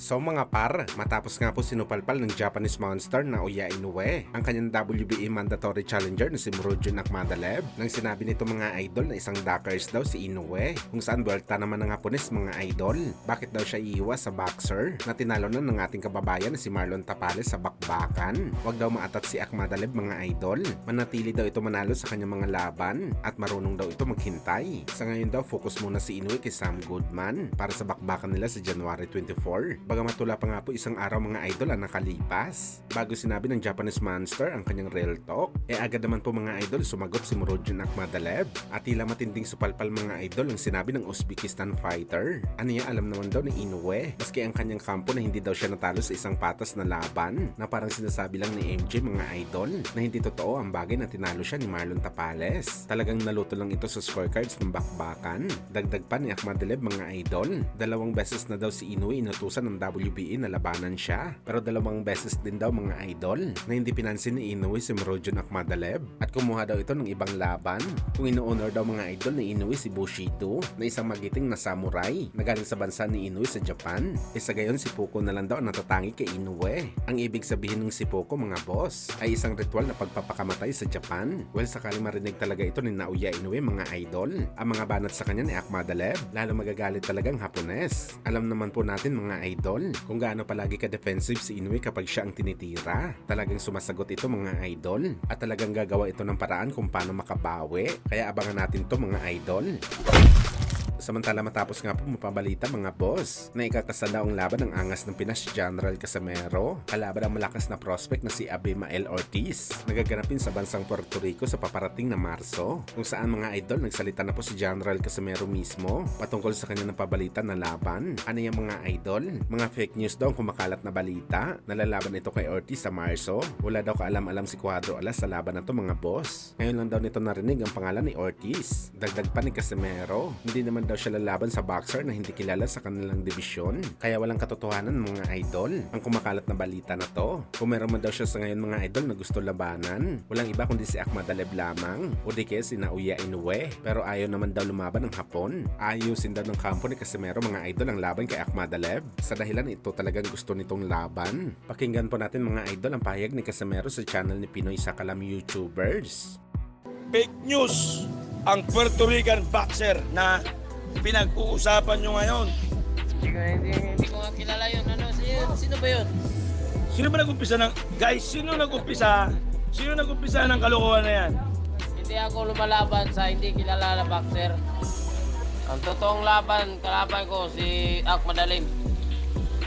So mga par, matapos nga po sinupalpal ng Japanese monster na Oya Inoue ang kanyang WBA mandatory challenger na si Murodjon Akhmadaliev nang sinabi nito mga idol na isang Dakars daw si Inoue kung saan buwelta naman ng Hapones mga idol. Bakit daw siya iiwas sa boxer na tinalo na ng ating kababayan na si Marlon Tapales sa bakbakan? Huwag daw maatat si Akhmadaliev mga idol. Manatili daw ito manalo sa kanyang mga laban at marunong daw ito maghintay. Sa ngayon daw focus muna si Inoue kay Sam Goodman para sa bakbakan nila sa January 24. Bagamat wala pa nga po isang araw mga idol ang nakalipas bago sinabi ng Japanese monster ang kanyang real talk, agad naman po mga idol sumagot si Murodjon Akhmadaliev at tila matinding supalpal mga idol ang sinabi ng Uzbekistan fighter. Ano niya alam naman daw ni Inoue maski ang kanyang kampo na hindi daw siya natalo sa isang patas na laban na parang sinasabi lang ni MJ mga idol na hindi totoo ang bagay na tinalo siya ni Marlon Tapales. Talagang naluto lang ito sa scorecards ng bakbakan. Dagdag pa ni Akhmadaliev mga idol, 2 beses na daw si Inoue inutusan ng WBA na labanan siya. Pero 2 beses din daw mga idol na hindi pinansin ni Inoue si Murodjon Akhmadaliev at kumuha daw ito ng ibang laban. Kung ino-honor daw mga idol ni Inoue si Bushido na isang magiting na samurai na galing sa bansa ni Inoue sa Japan, sa gayon si Puko na lang daw ang natatangi kay Inoue. Ang ibig sabihin ng si Puko mga boss ay isang ritual na pagpapakamatay sa Japan. Well, sakali marinig talaga ito ni Naoya Inoue mga idol, ang mga banat sa kanya ni Akhmadaliev, lalo magagalit talagang Hapones. Alam naman po natin mga idol kung gaano palagi ka-defensive si Inoue kapag siya ang tinitira. Talagang sumasagot ito mga idol at talagang gagawa ito ng paraan kung paano makabawi. Kaya abangan natin to mga idol. Samantala matapos nga po mapabalita mga boss na ikakasala ang laban ng angas ng Pinas General Casimero kalaban ang malakas na prospect na si Abimael Ortiz nagaganapin sa bansang Puerto Rico sa paparating na Marso, kung saan mga idol nagsalita na po si General Casimero mismo patungkol sa kanya ng pabalita na laban. Ano yung mga idol? Mga fake news daw ang kumakalat na balita na lalaban ito kay Ortiz sa Marso. Wala daw kaalam-alam si Cuadro Alas sa laban na to mga boss. Ngayon lang daw nito narinig ang pangalan ni Ortiz. Dagdag pa ni Casimero, hindi naman daw siya lalaban sa boxer na hindi kilala sa kanilang dibisyon. Kaya walang katotohanan mga idol ang kumakalat na balita na to. Kung meron man daw siya sa ngayon mga idol na gusto labanan, walang iba kundi si Akhmadaliev lamang o di kaya si Naoya Inoue. Pero ayaw naman daw lumaban ng Hapon. Ayusin daw ng kampo ni Casimero mga idol ang laban kay Akhmadaliev sa dahilan ito talagang gusto nitong laban. Pakinggan po natin mga idol ang pahayag ni Casimero sa channel ni Pinoy Sakalam YouTubers. Fake news ang Puerto Rican boxer na pinag-uusapan nyo ngayon. Hindi ko nga kilala yun. Sino ba yun? Sino ba nag-umpisa ng... Guys, sino nag-umpisa ng kalokohan na yan? Hindi ako lumalaban sa hindi kilala na boxer. Ang totoong kalaban ko si Akhmadaliev.